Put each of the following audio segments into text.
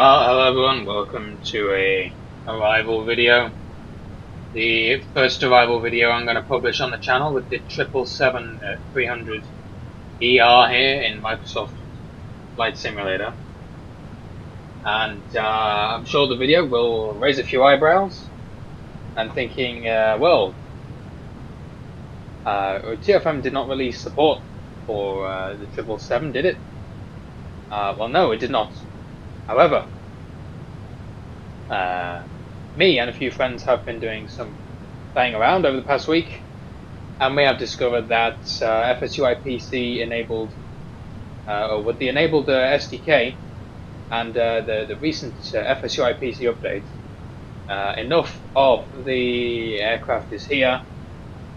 Hello everyone, welcome to a arrival video. The first arrival video I'm going to publish on the channel with the 777-300 ER here in Microsoft Flight Simulator. And I'm sure the video will raise a few eyebrows. I'm thinking, TFM did not release support for the 777, did it? Well, no, it did not. However, me and a few friends have been doing some playing around over the past week, and we have discovered that FSUIPC enabled, or with the enabled SDK and the recent FSUIPC updates, enough of the aircraft is here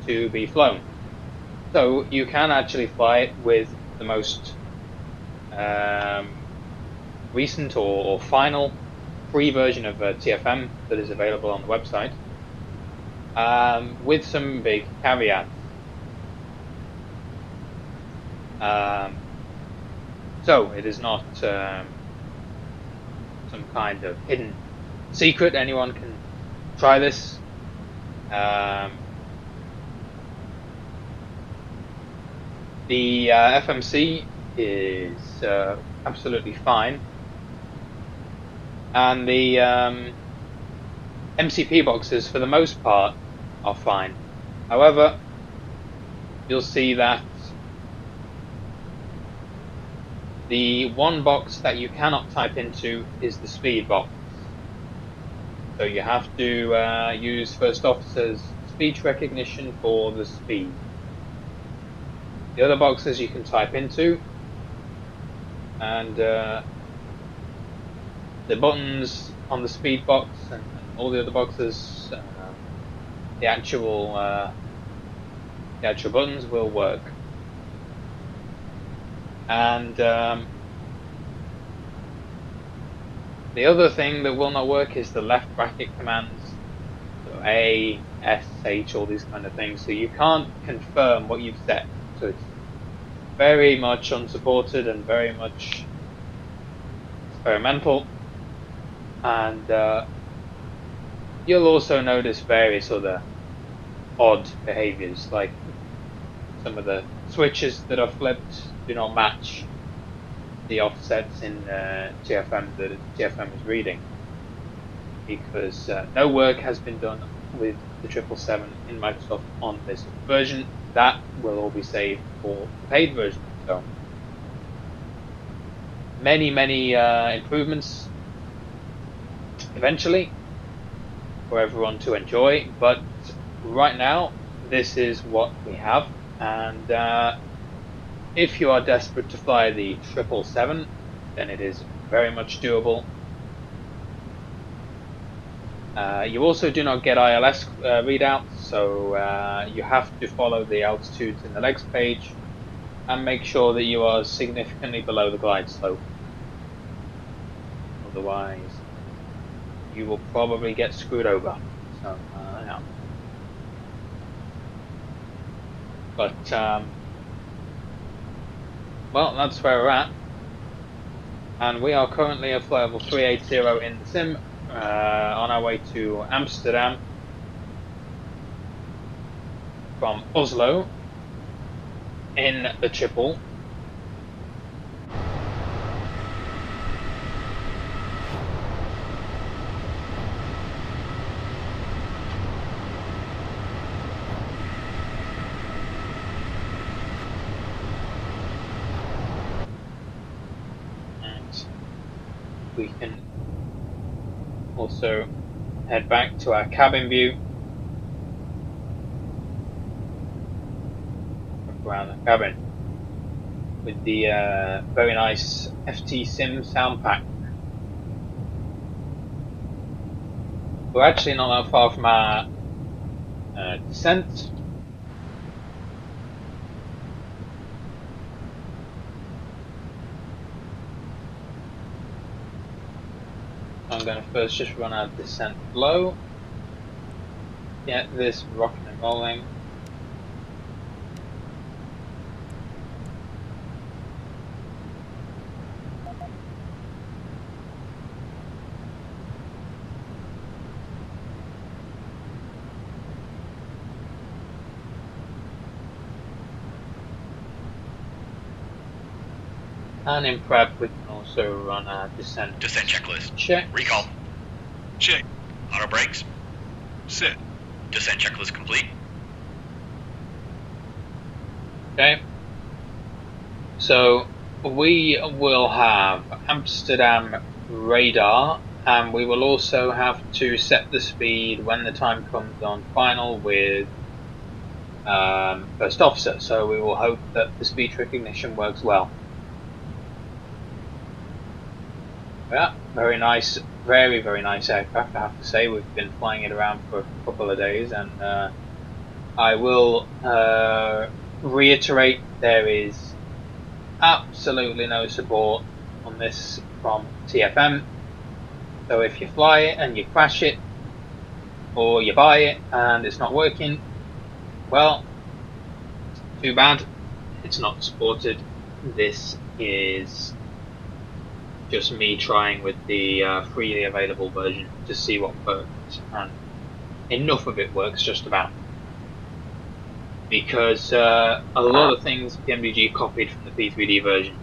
to be flown. So you can actually fly it with the most recent or final free version of TFM that is available on the website, with some big caveats. So it is not some kind of hidden secret. Anyone can try this. The FMC is absolutely fine, and the MCP boxes for the most part are fine. However, you'll see that the one box that you cannot type into is the speed box. So you have to use First Officer's speech recognition for the speed. The other boxes you can type into, and the buttons on the speed box and all the other boxes, the actual buttons will work. And the other thing that will not work is the left bracket commands, so A, S, H, all these kind of things. So you can't confirm what you've set. So it's very much unsupported and very much experimental. And you'll also notice various other odd behaviors, like some of the switches that are flipped do not match the offsets in TFM that TFM is reading, because no work has been done with the 777 in Microsoft on this version. That will all be saved for the paid version. So many improvements eventually for everyone to enjoy, but right now this is what we have. And if you are desperate to fly the 777, then it is very much doable. You also do not get ILS readouts, so you have to follow the altitudes in the legs page and make sure that you are significantly below the glide slope. Otherwise, you will probably get screwed over. So, yeah. But, well, that's where we're at. And we are currently at flight level 380 in the sim, on our way to Amsterdam from Oslo in the triple. We can also head back to our cabin view, around the cabin with the very nice FT Sim sound pack. We're actually not that far from our descent. I'm going to first just run our descent flow, get this rocking and rolling. And in prep, we can also run a descent checklist. check. Recall. Check. Auto brakes. Set. Descent checklist complete. Okay. So we will have Amsterdam radar, and we will also have to set the speed when the time comes on final with first officer. So we will hope that the speech recognition works well. Yeah, very nice, very, very nice aircraft, I have to say. We've been flying it around for a couple of days, and I will reiterate there is absolutely no support on this from TFM. So if you fly it and you crash it, or you buy it and it's not working, well, too bad. It's not supported. This is just me trying with the freely available version to see what works, and enough of it works just about. Because a lot of things pmdg copied from the P3D version.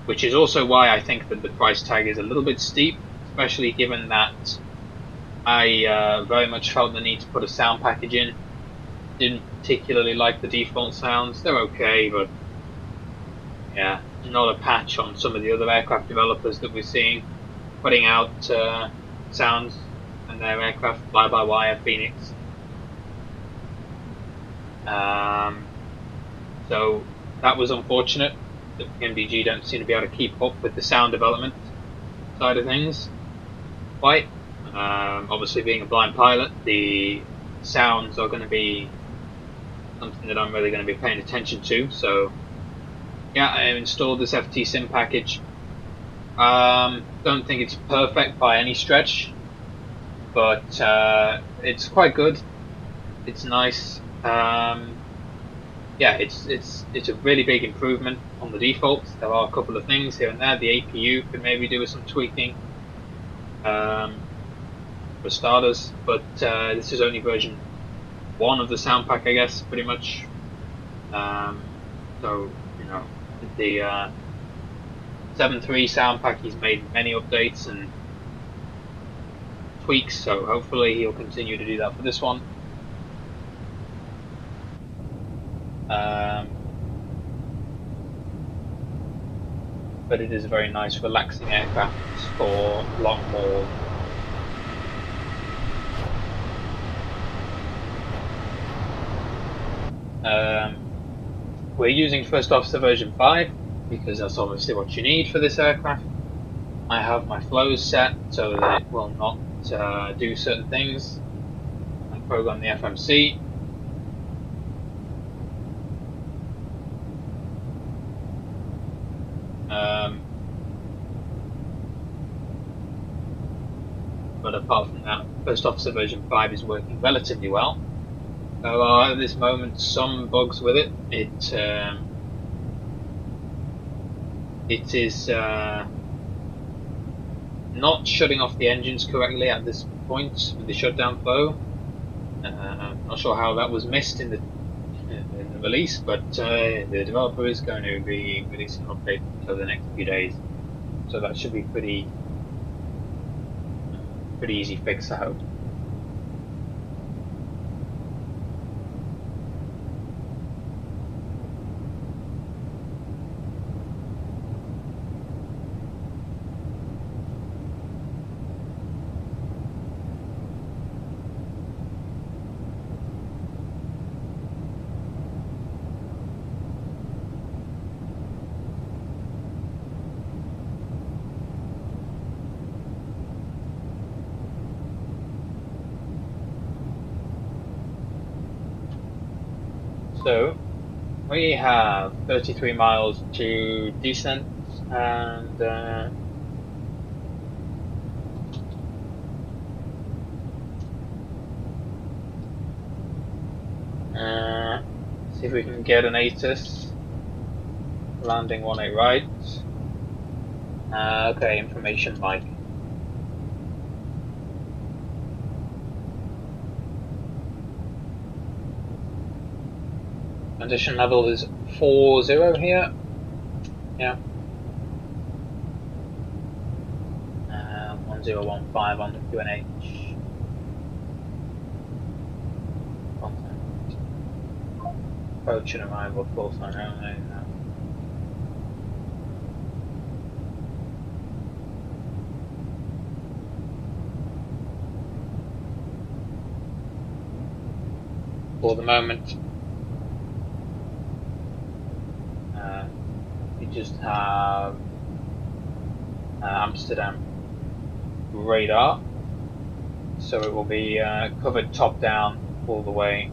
Which is also why I think that the price tag is a little bit steep, especially given that I very much felt the need to put a sound package in. Didn't particularly like the default sounds. They're okay, but yeah, not a patch on some of the other aircraft developers that we're seeing putting out sounds and their aircraft, fly-by-wire, Phoenix. So that was unfortunate that pmdg don't seem to be able to keep up with the sound development side of things quite. Obviously, being a blind pilot, the sounds are going to be something that I'm really going to be paying attention to. So yeah, I installed this FT sim package. Don't think it's perfect by any stretch, but it's quite good. It's nice. Yeah, it's a really big improvement on the defaults. There are a couple of things here and there. The APU could maybe do with some tweaking, for starters, but this is only version 1 of the sound pack, I guess, pretty much. So you know, the 7.3 sound pack, he's made many updates and tweaks, so hopefully he'll continue to do that for this one. But it is a very nice, relaxing aircraft for long haul. We're using First Officer version 5 because that's obviously what you need for this aircraft. I have my flows set so that it will not do certain things. I program the FMC. But apart from that, First Officer version 5 is working relatively well. There are at this moment some bugs with it. It is not shutting off the engines correctly at this point with the shutdown flow. Not sure how that was missed in the release, but the developer is going to be releasing an update over the next few days, so that should be pretty easy fix, I hope. So we have 33 miles to descent, and see if we can get an ATIS. Landing 18 right. Okay, information Mike. Transition level is 40 here. Yeah. 1015 on the QNH. Contact. Approach and arrival, call sign only. For the moment, we just have Amsterdam radar, so it will be covered top down all the way.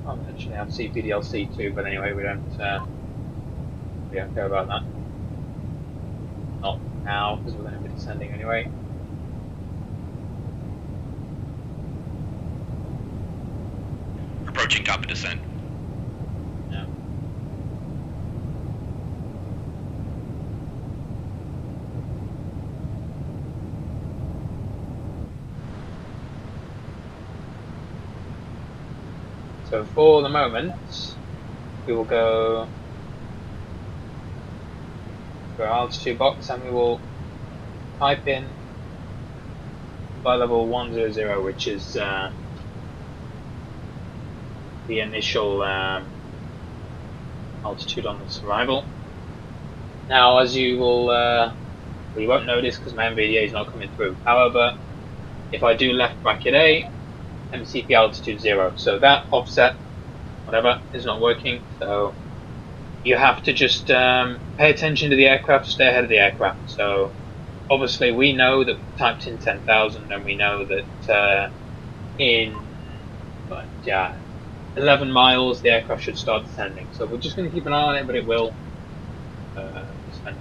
I actually have CPDLC too, but anyway, we don't care about that. Not now, because we're going to be descending anyway. Approaching top of descent. Yeah. So for the moment, we will go to our altitude box and we will type in flight level 100, which is the initial altitude on this arrival. Now, as you will, you won't notice because my MVDA is not coming through. However, if I do left bracket A, MCP altitude 0, so that offset, whatever, is not working. So you have to just pay attention to the aircraft, stay ahead of the aircraft. So obviously we know that we've typed in 10,000 and we know that in 11 miles the aircraft should start descending. So we're just going to keep an eye on it, but it will descend.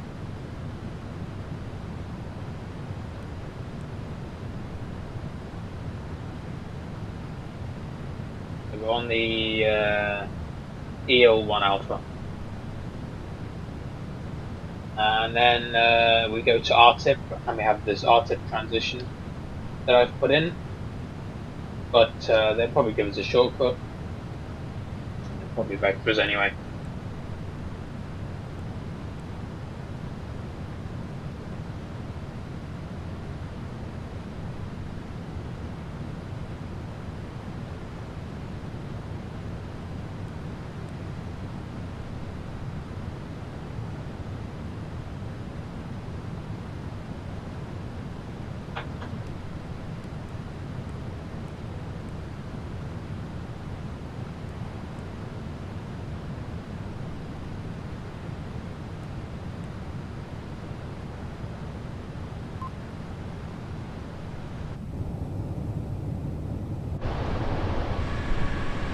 So we're on the EL1 Alpha. And then we go to RTIP, and we have this RTIP transition that I've put in. But they'll probably give us a shortcut. They're probably vectors anyway.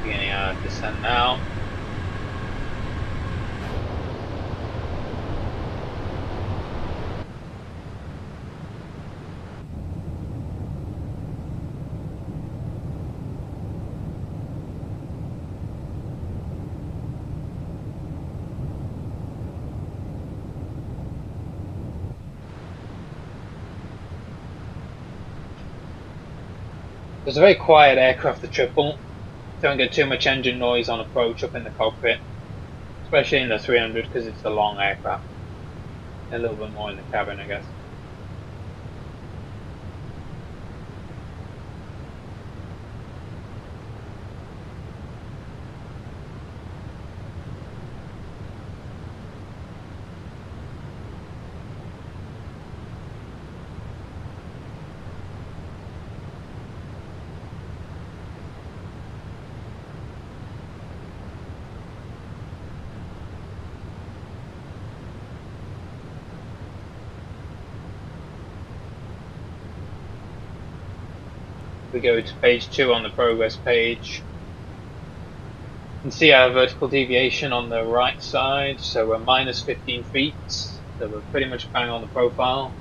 Beginning our descent now. It's a very quiet aircraft, the triple. Don't get too much engine noise on approach up in the cockpit, especially in the 300 because it's a long aircraft. A little bit more in the cabin, I guess. We go to page 2 on the progress page. You can see our vertical deviation on the right side, so we're minus 15 feet, so we're pretty much bang on the profile.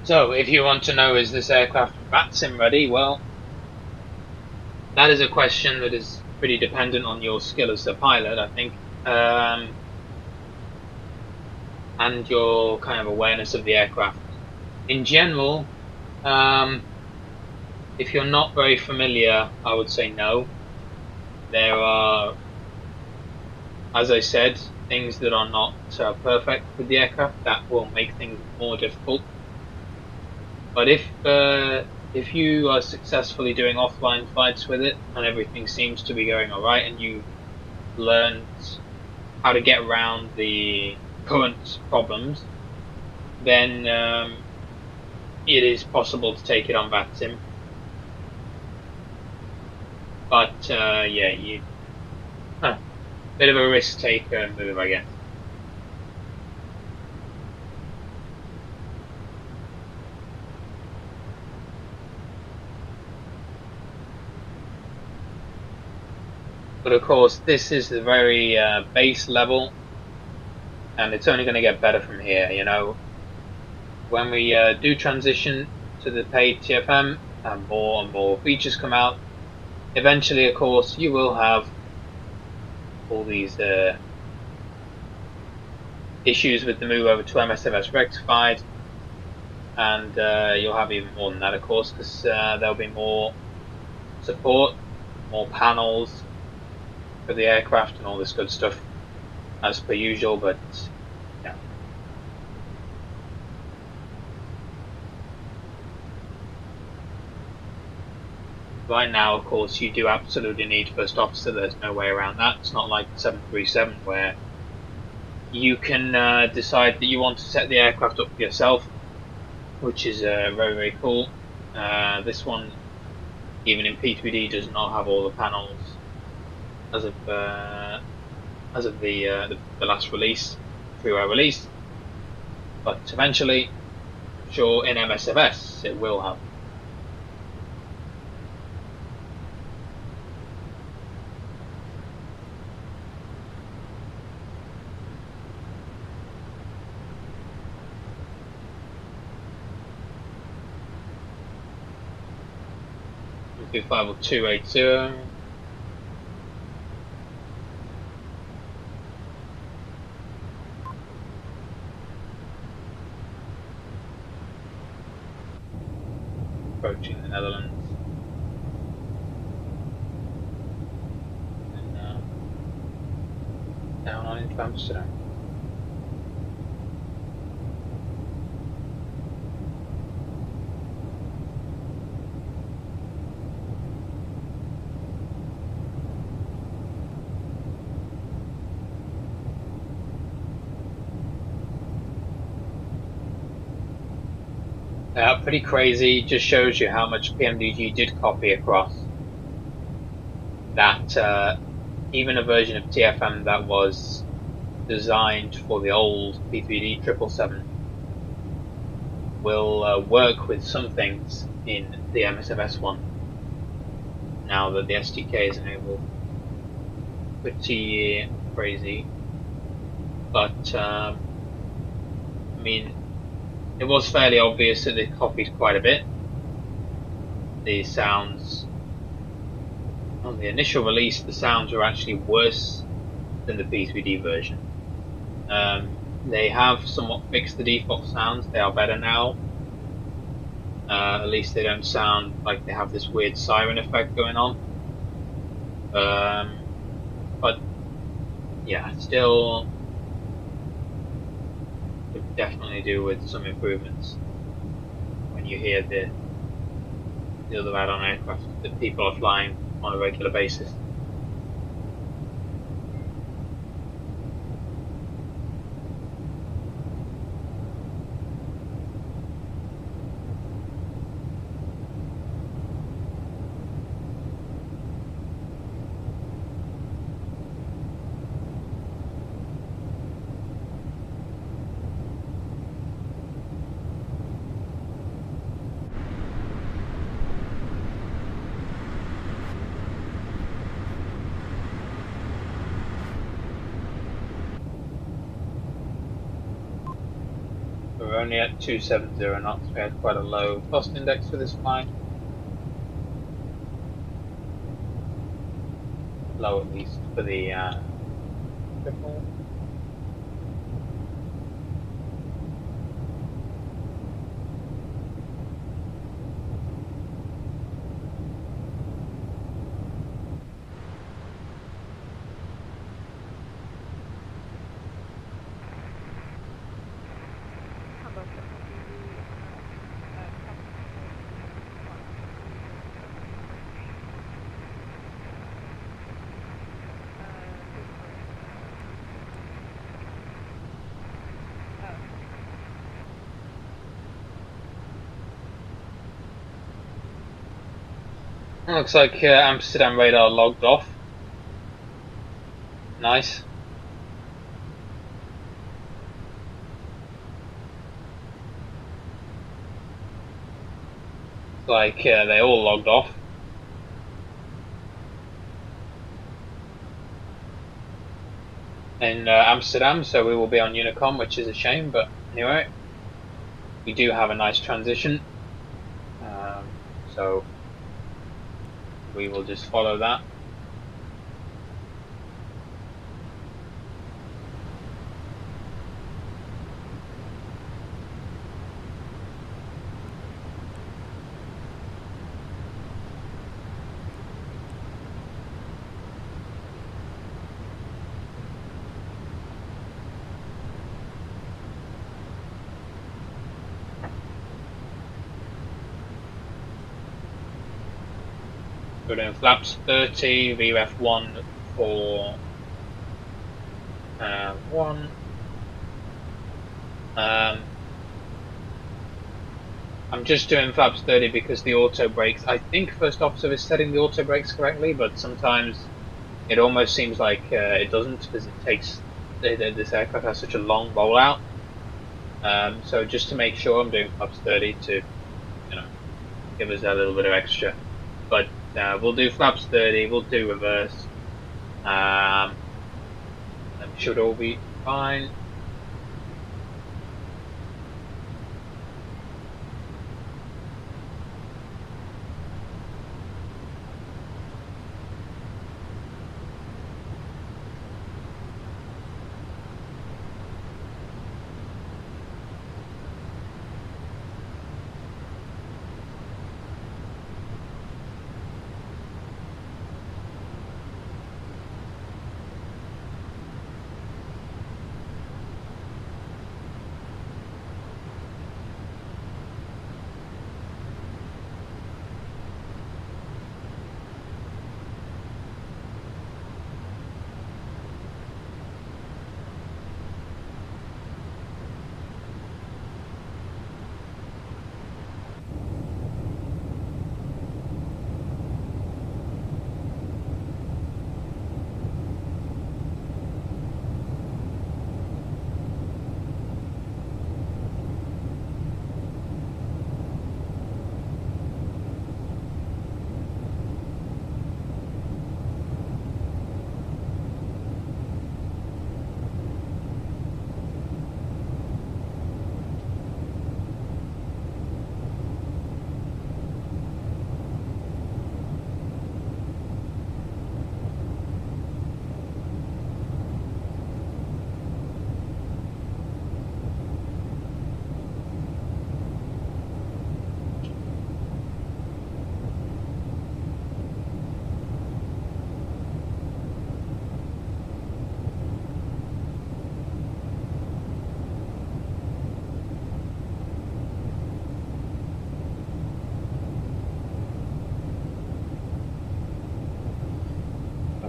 So, if you want to know, is this aircraft VATSIM ready? Well, that is a question that is pretty dependent on your skill as a pilot, I think, and your kind of awareness of the aircraft. In general, if you're not very familiar, I would say no. There are, as I said, things that are not perfect with the aircraft that will make things more difficult. But if you are successfully doing offline flights with it and everything seems to be going all right, and you've learned how to get around the current problems, then it is possible to take it on VATSIM. But yeah, bit of a risk taker move, I guess. But of course, this is the very base level, and it's only going to get better from here. You know, when we do transition to the paid TFM and more features come out, eventually, of course, you will have all these issues with the move over to msfs rectified, and you'll have even more than that, of course, because there'll be more support, more panels for the aircraft, and all this good stuff as per usual. But yeah. Right now, of course, you do absolutely need first officer. There's no way around that. It's not like the 737 where you can decide that you want to set the aircraft up for yourself, which is very, very cool. This one, even in P3D, does not have all the panels as of the last release, freeware release. But eventually, I'm sure in MSFS it will have. Two 50280. Approaching the Netherlands. And down on into Amsterdam. Pretty crazy. Just shows you how much pmdg did copy across. That even a version of TFM that was designed for the old P3D 777 will work with some things in the MSFS one. Now that the SDK is enabled. Pretty crazy. But I mean, it was fairly obvious that they copied quite a bit. The sounds on the initial release, the sounds were actually worse than the P3D version. They have somewhat fixed the default sounds. They are better now. At least they don't sound like they have this weird siren effect going on. But yeah, still could definitely do with some improvements when you hear the other add-on aircraft that people are flying on a regular basis. We're only at 270 knots. We had quite a low thrust index for this flight. Low at least for the triple. Looks like Amsterdam radar logged off. Nice. Looks like they all logged off. In Amsterdam, so we will be on Unicom, which is a shame, but anyway, we do have a nice transition. So we will just follow that. We're doing flaps 30, VREF 1 for 1. I'm just doing flaps 30 because the auto brakes, I think first officer is setting the auto brakes correctly, but sometimes it almost seems like it doesn't because it takes, this aircraft has such a long rollout. So just to make sure I'm doing flaps 30 to, give us a little bit of extra. But we'll do flaps 30, we'll do reverse. And should all be fine.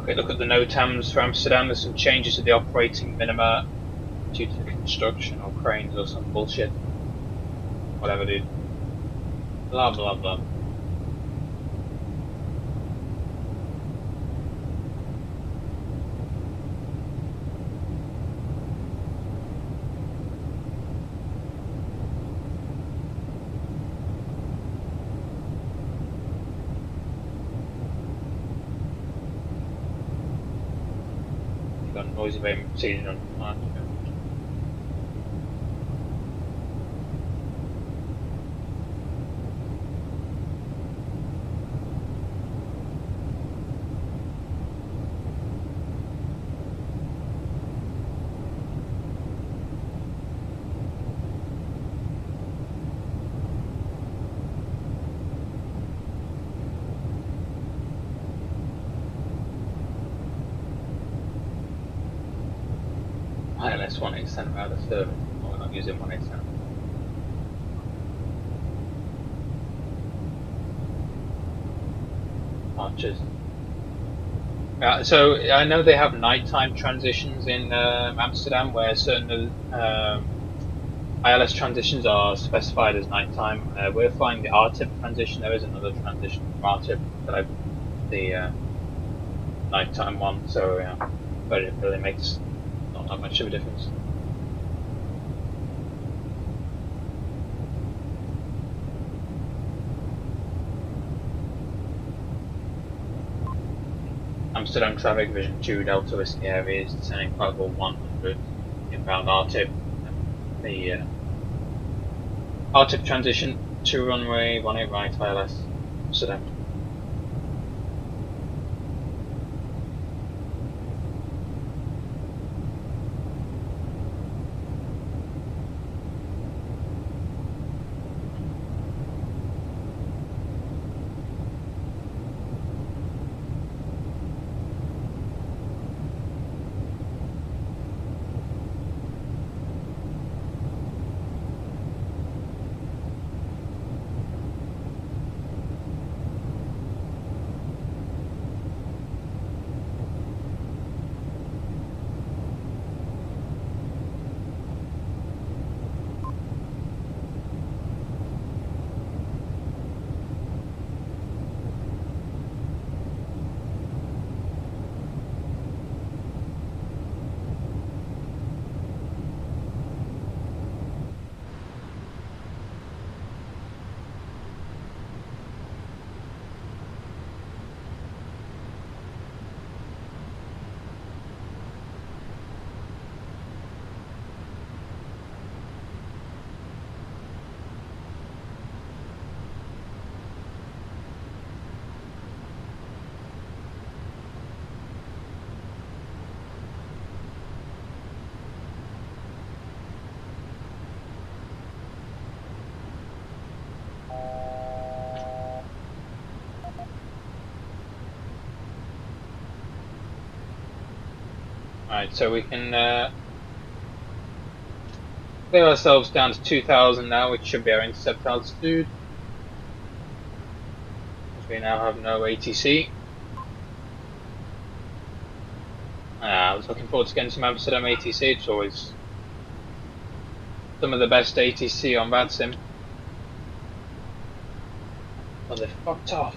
Okay, look at the NOTAMs for Amsterdam. There's some changes to the operating minima due to construction or cranes or some bullshit. Whatever, dude. Blah, blah, blah. Got noise abatement proceeding on plant. S18 router service. Oh, we're not using 187. Archers. So I know they have nighttime transitions in Amsterdam, where certain ILS transitions are specified as nighttime. We're flying the RTIP transition. There is another transition from RTIP that the nighttime one. So yeah, but it really makes not that much of a difference. Amsterdam traffic vision 2 Delta Whiskey Heavy is descending flight level 100 inbound RTIP. The RTIP transition to runway 18 right ILS Amsterdam. Alright, so we can clear ourselves down to 2000 now, which should be our intercept altitude. As we now have no ATC. I was looking forward to getting some Amsterdam ATC. It's always some of the best ATC on VATSIM. Oh, they fucked off.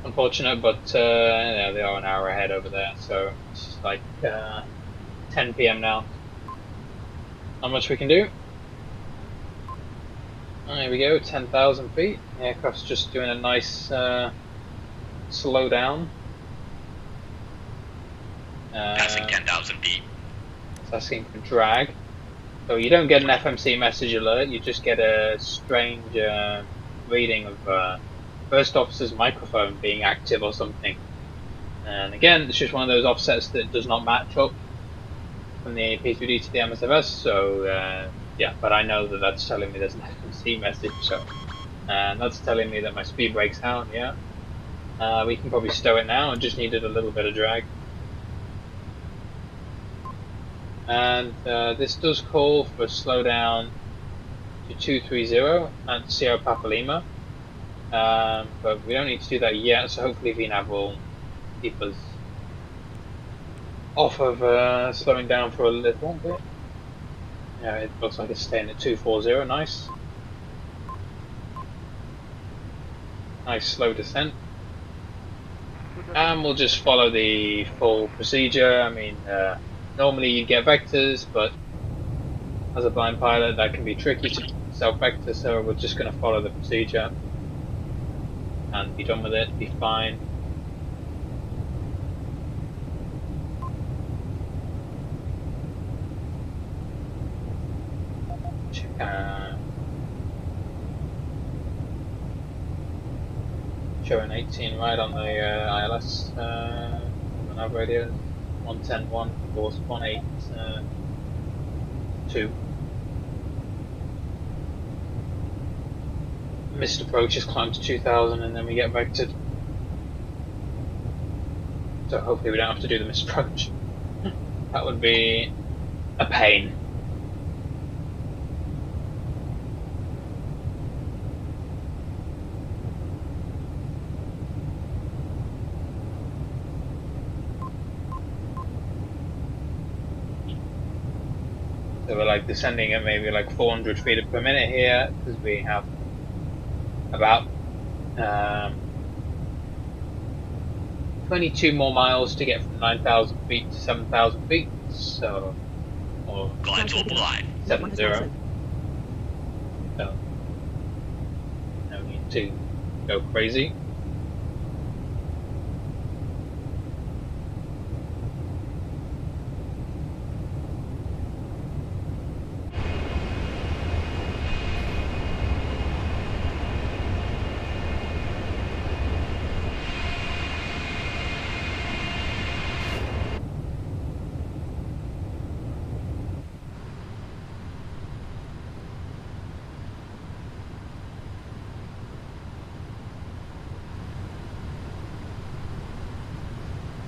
Unfortunate, but yeah, they are an hour ahead over there, so it's like 10 PM now. Not much we can do. There we go, 10,000 feet. The aircraft's just doing a nice slow down. Passing 10,000 feet. It's asking for drag. So you don't get an FMC message alert, you just get a strange reading of first officer's microphone being active or something. And again, it's just one of those offsets that does not match up from the P2D to the msfs, so yeah, but I know that that's telling me there's an FMC message, so and that's telling me that my speed brake's out, yeah. We can probably stow it now, I just needed a little bit of drag. And this does call for a slowdown to 230 at Sierra Papa Lima. But we don't need to do that yet, so hopefully VNAV will keep us off of slowing down for a little bit. Yeah, it looks like it's staying at 240, nice. Nice slow descent. And we'll just follow the full procedure. I mean, normally you get vectors, but as a blind pilot that can be tricky to self-vector, so we're just going to follow the procedure and be done with it, be fine. Showing 18 right on the ILS nav radio, 110.1, course 182. Missed approaches, climb to 2000 and then we get vectored. So hopefully we don't have to do the missed approach. That would be a pain. So we're like descending at maybe like 400 feet per minute here because we have about 22 more miles to get from 9,000 feet to 7,000 feet. So, or Glide to a line. 70. So, no need to go crazy.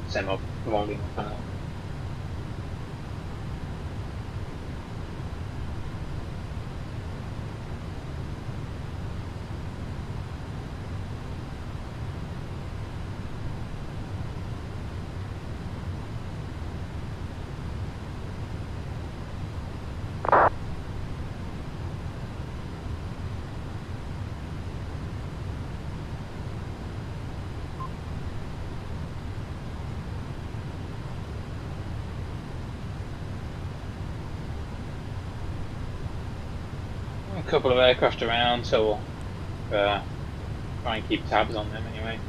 Same up volume. A couple of aircraft around, so we'll try and keep tabs on them anyway.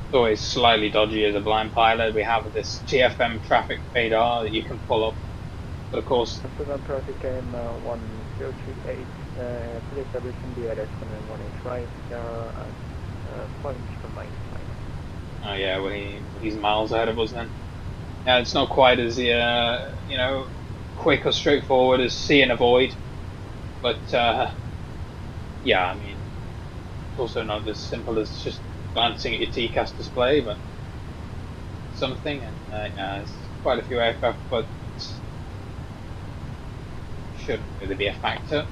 It's always slightly dodgy as a blind pilot. We have this TFM traffic radar that you can pull up, but of course. Amsterdam traffic came 1038, please establish in the rs 118 right, there are points from my side. Oh yeah, well he's miles ahead of us then. Yeah, it's not quite as quick or straightforward as see and avoid, but yeah, I mean, it's also not as simple as just glancing at your TCAS display, but something. And yeah, there's quite a few aircraft, but shouldn't really be a factor.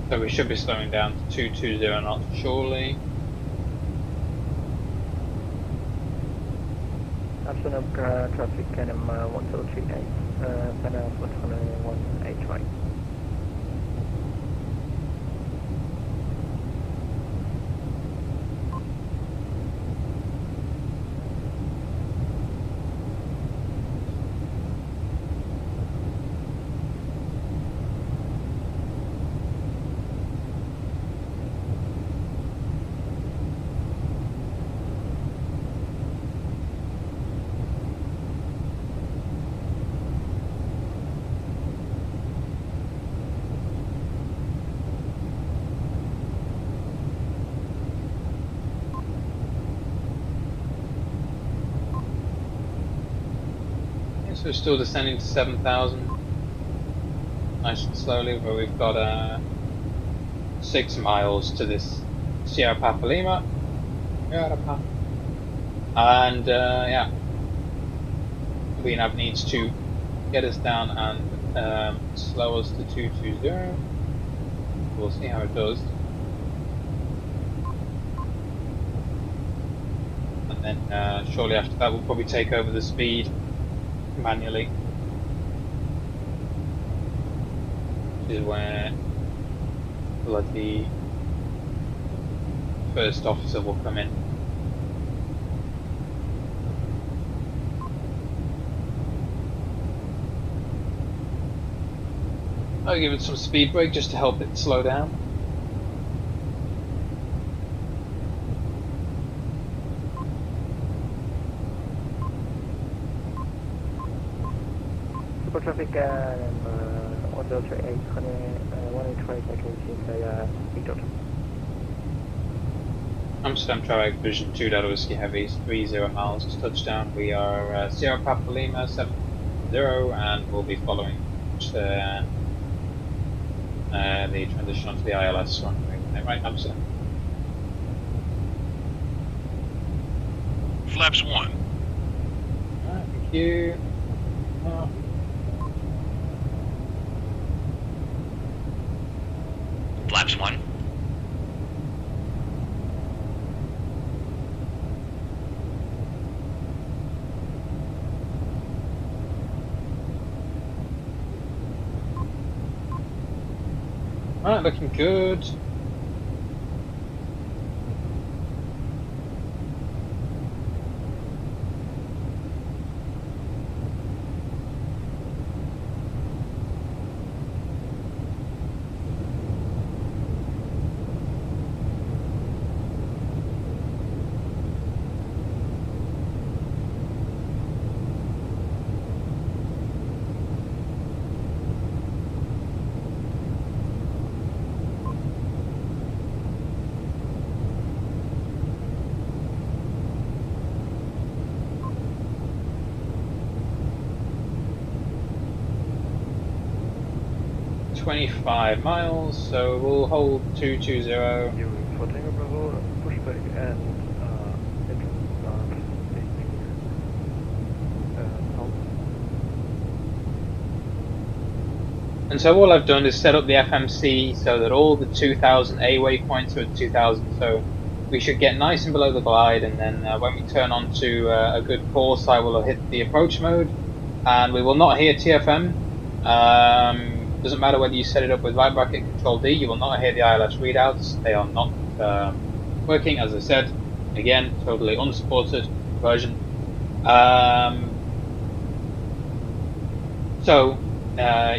So we should be slowing down to 220 knots shortly. Amsterdam traffic KM 1038, Panel 118 right. So we're still descending to 7,000, nice and slowly, but we've got 6 miles to this Sierra Papa Lima. And yeah, VNAV needs to get us down and slow us to 220. We'll see how it does. And then shortly after that we'll probably take over the speed manually, which is where the first officer will come in. I'll give it some speed brake just to help it slow down. for traffic on Delta 8, 183 via Victor. Amsterdam traffic Vision 2 Delta Whiskey Heavy, 30 miles to touchdown. We are Sierra Papa Lima 70 and we'll be following the transition onto the ILS runway. Right, Amsterdam. Flaps 1. Alright, thank you. Flaps 1. Alright, looking good. .25 miles, so we'll hold 220. For Tango Bravo, pushback and entrance start facing south. And so all I've done is set up the FMC so that all the 2000 A waypoints are at 2000, so we should get nice and below the glide, and then when we turn on to a good course I will hit the approach mode, and we will not hear TFM. Doesn't matter whether you set it up with right bracket control D, you will not hear the ILS readouts. They are not working, as I said. Again, totally unsupported version. So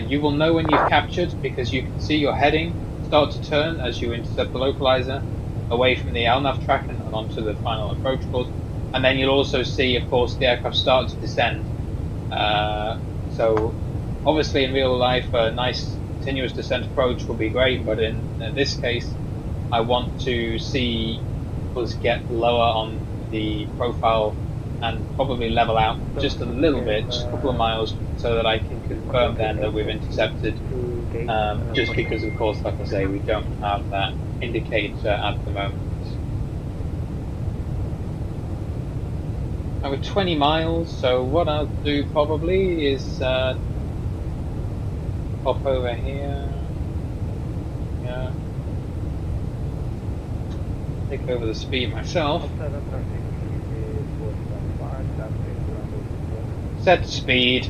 you will know when you've captured because you can see your heading start to turn as you intercept the localizer away from the LNAV track and onto the final approach course. And then you'll also see, of course, the aircraft start to descend. So obviously in real life a nice continuous descent approach will be great, but in this case I want to see us get lower on the profile and probably level out just a little bit, just a couple of miles, so that I can confirm then that we've intercepted, just because of course, like I say, we don't have that indicator at the moment. And we're 20 miles, so what I'll do probably is pop over here, yeah, take over the speed myself, set speed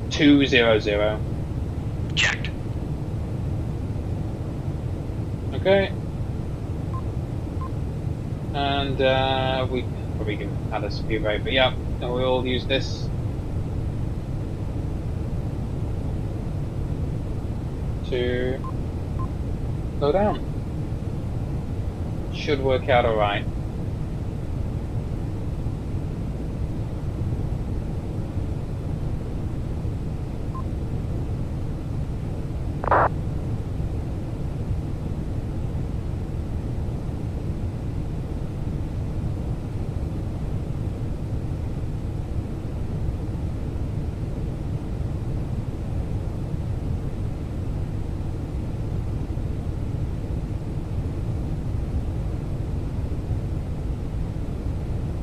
200, Checked. okay, and we can probably give add a speed rate, but yeah, we'll use this to slow down. Should work out alright.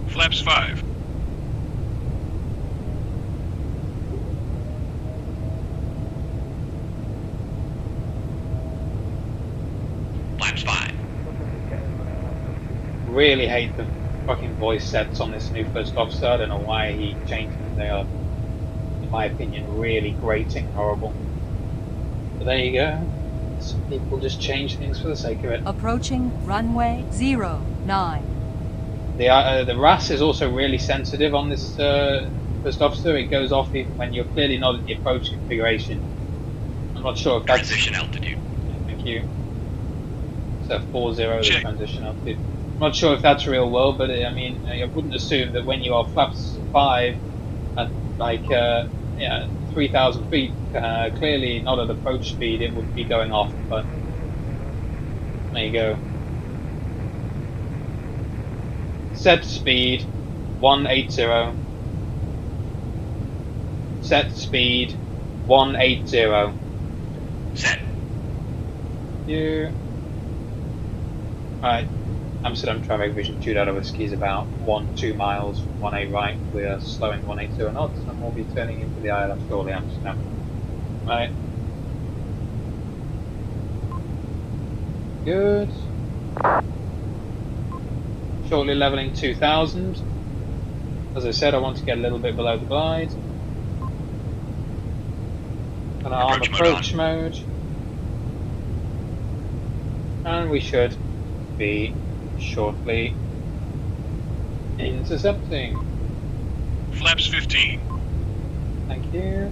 Flaps 5. Flaps 5. Really hate the fucking voice sets on this new first officer. I don't know why he changed them. They are, in my opinion, really grating, horrible. But there you go. Some people just change things for the sake of it. Approaching runway 09. The RAS is also really sensitive on this first officer. It goes off even when you're clearly not in the approach configuration. I'm not sure if that's... Transition altitude. Thank you. So 40, the Check. transition altitude. I'm not sure if that's real world, but I mean, I wouldn't assume that when you are flaps 5 at like, yeah, 3,000 feet. Clearly not at approach speed, it would be going off, but there you go. Set speed 180. Set speed 180. Set. You. Alright. Amsterdam traffic vision 2 out of whiskey is about 1-2 miles from 1A right. We are slowing 182 knots and we'll be turning into the island shortly, Amsterdam. Right. Good. Shortly leveling 2000. As I said, I want to get a little bit below the glide. And on approach mode. And we should be shortly intercepting. Flaps 15. Thank you.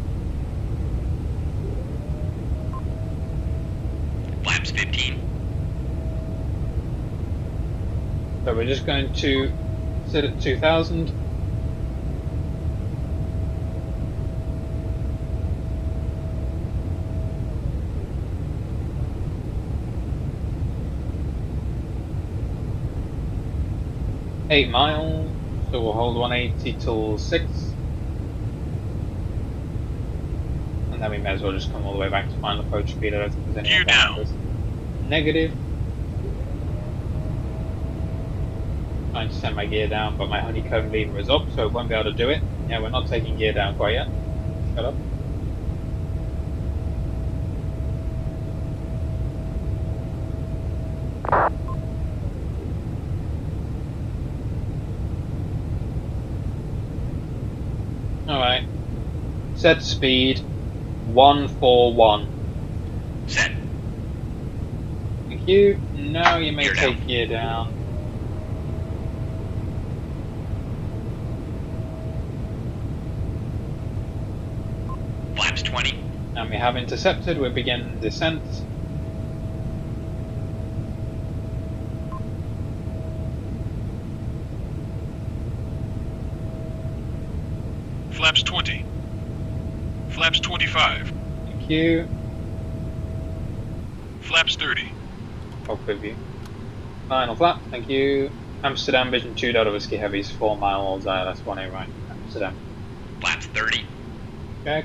Flaps 15. So we're just going to sit at 2000. Eight miles, so we'll hold 180 till 6. And then we may as well just come all the way back to final approach speed. I don't think there's any Gear down. Negative. Trying to send my gear down, but my honeycomb lever is up, so it won't be able to do it. Yeah, we're not taking gear down quite yet. Shut up. Alright. Set speed 141. Set. Thank you. Now you may Gear take down. gear down. Flaps 20. And we have intercepted. We begin descent. Flaps 20. Flaps 25. Thank you. Flaps 30. Cockpit view. Final flap. Thank you. Amsterdam Vision 2 Delta Whiskey Heavies 4 miles ILS 1A right. Amsterdam. Flaps 30. Okay.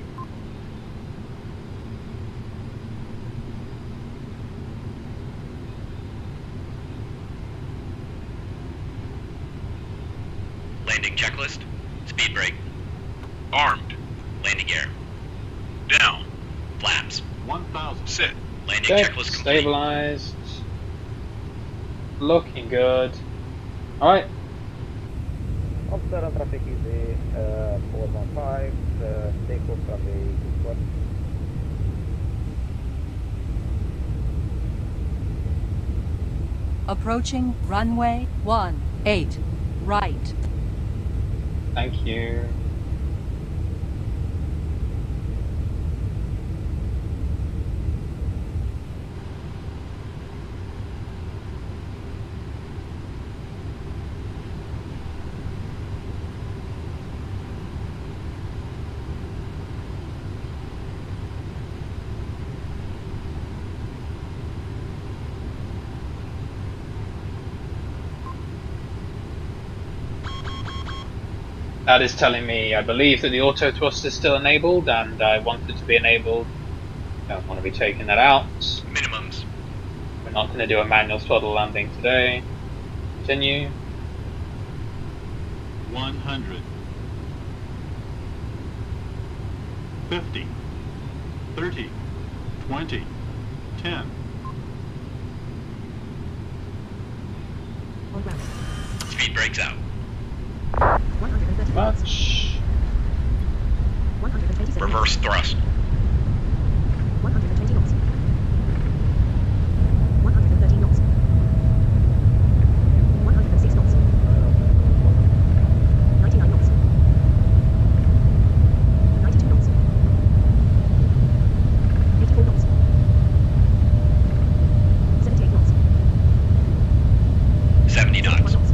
Landing checklist. Speed brake. Armed. Landing gear. Down. Flaps. 1000. Sit. Landing Okay. checklist complete. Stabilized. Looking good. Alright. Amsterdam traffic is a 415, takeoff from the Discord. Approaching runway 18 right. Thank you. That is telling me, I believe, that the auto thrust is still enabled, and I want it to be enabled. Don't want to be taking that out. Minimums. We're not going to do a manual throttle landing today. Continue. 100. 50. 30. 20. 10. Speed brakes out. Much. Reverse thrust. 120 knots. 113 knots. 106 knots. 99 knots. 92 knots. 84 knots. 78 knots. 70 knots. 61 knots.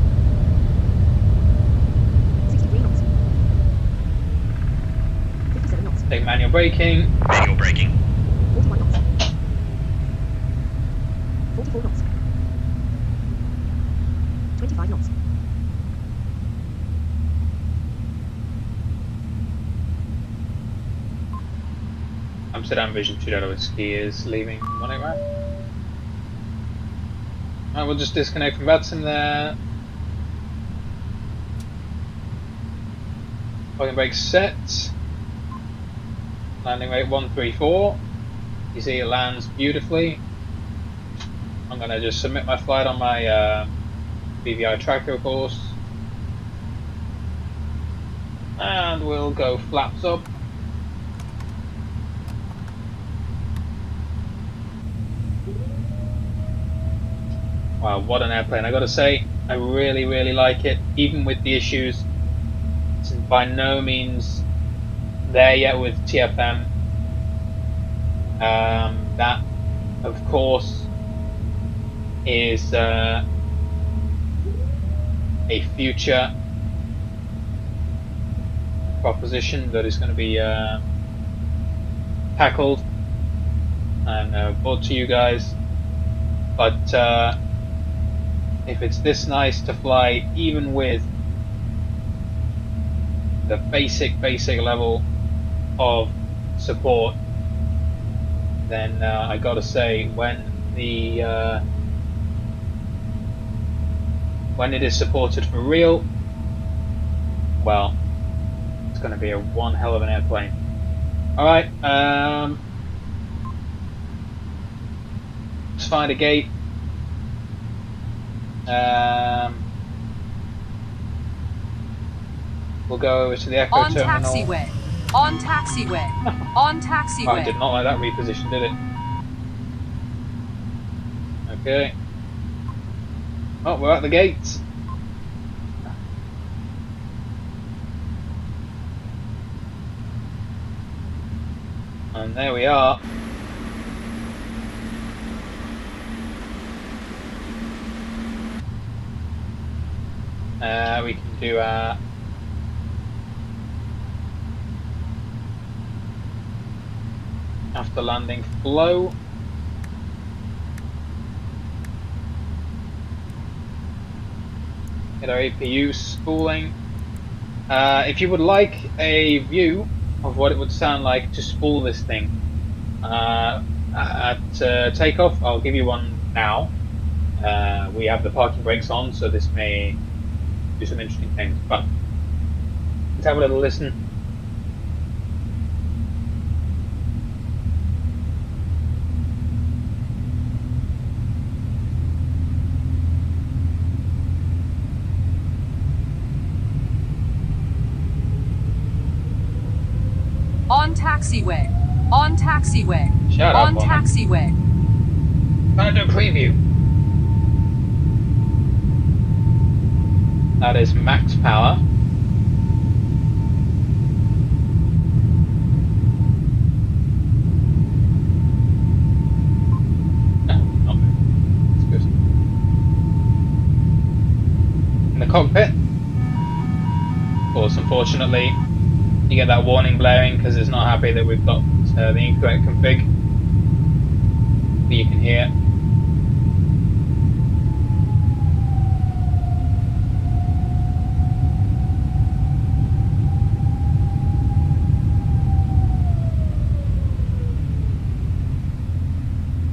63 knots. 57 knots. Take manual braking. Manual braking. 41 knots. 44 knots. 25 knots. Amsterdam Vision 2 Whiskey is leaving 18 right. Alright, we'll just disconnect from Batson there. Parking brake set. Landing rate 134. You see it lands beautifully. I'm going to just submit my flight on my BVI tracker course. And we'll go flaps up. Wow, what an airplane. I gotta say, I really, really like it, even with the issues. It's by no means there yet with TFM. That, of course, is a future proposition that is going to be tackled and brought to you guys. But if it's this nice to fly, even with the basic level of support, then I gotta say, when it is supported for real, well, it's gonna be one hell of an airplane. Alright, let's find a gate. We'll go over to the Echo On Terminal. taxiway. On taxiway. On taxiway. Oh, I did not like that reposition, did it? Okay. Oh, we're at the gates. And there we are. We can do our after landing flow. Get our APU spooling. If you would like a view of what it would sound like to spool this thing at takeoff, I'll give you one now. We have the parking brakes on, so this may do some interesting things, but let's have a little listen. On taxiway. On taxiway. Shut On up, taxiway. Trying to do a preview. That is max power. No, that's good. In the cockpit, of course, unfortunately, you get that warning blaring because it's not happy that we've got the incorrect config that you can hear.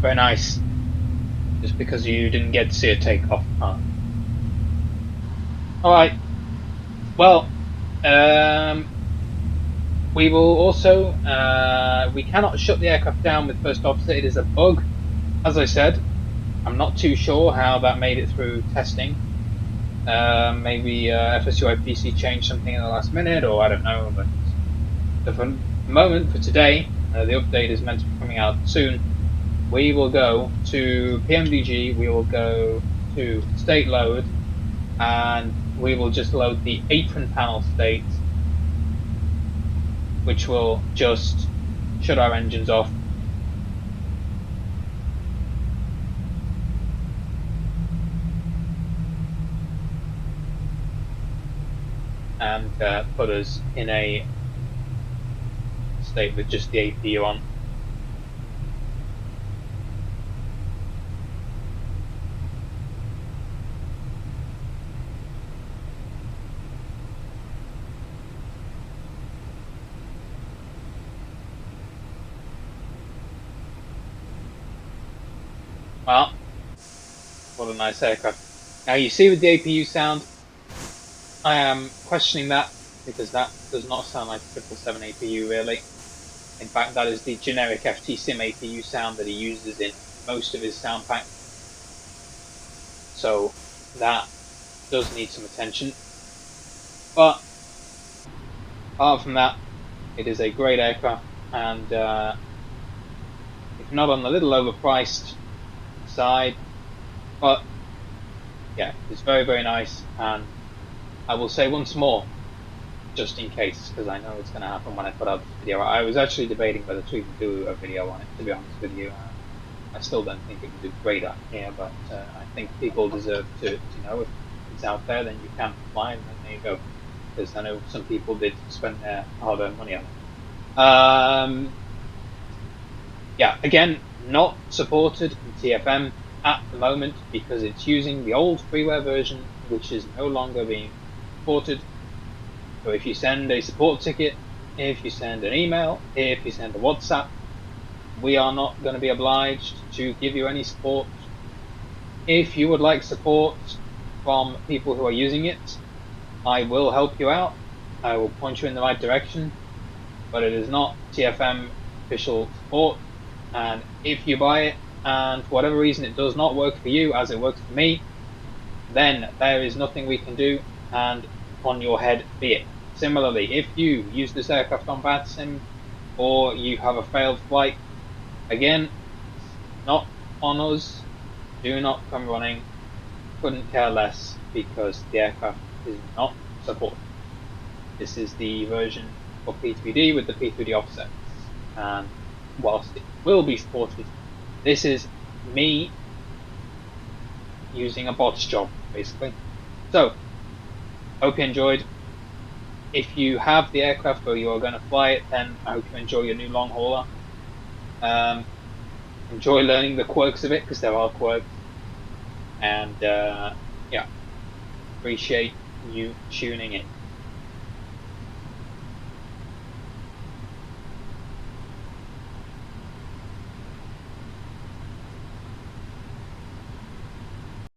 Very nice. Just because you didn't get to see a takeoff. Huh? Alright. Well, we will also, we cannot shut the aircraft down with first officer. It is a bug. As I said, I'm not too sure how that made it through testing. Maybe FSUI PC changed something in the last minute, or I don't know. But for the moment, for today, the update is meant to be coming out soon. We will go to pmdg, we will go to state load, and we will just load the apron panel state, which will just shut our engines off. And put us in a state with just the APU on. Well, what a nice aircraft. Now you see with the APU sound, I am questioning that because that does not sound like 777 APU really. In fact, that is the generic FT Sim APU sound that he uses in most of his sound packs. So that does need some attention. But apart from that, it is a great aircraft, and if not on the little overpriced side, but yeah, it's very, very nice. And I will say once more, just in case, because I know it's going to happen when I put out this video. I was actually debating whether to even do a video on it, to be honest with you. I still don't think it would do great out here, but I think people deserve to know if it's out there, then you can fly, and then there you go. Because I know some people did spend their hard-earned money on it. Yeah, again, not supported in TFM at the moment because it's using the old freeware version, which is no longer being supported. So if you send a support ticket, if you send an email, if you send a WhatsApp, we are not going to be obliged to give you any support. If you would like support from people who are using it, I will help you out. I will point you in the right direction, but it is not TFM official support. And if you buy it and for whatever reason it does not work for you as it works for me, then there is nothing we can do, and on your head be it. Similarly, if you use this aircraft on VATSIM or you have a failed flight, again, not on us. Do not come running. Couldn't care less because the aircraft is not supported. This is the version for P3D with the P3D offsets, and whilst it will be supported, this is me using a bot's job, basically. So, hope you enjoyed. If you have the aircraft or you are going to fly it, then I hope you enjoy your new long hauler. Enjoy learning the quirks of it, because there are quirks. And yeah, appreciate you tuning in.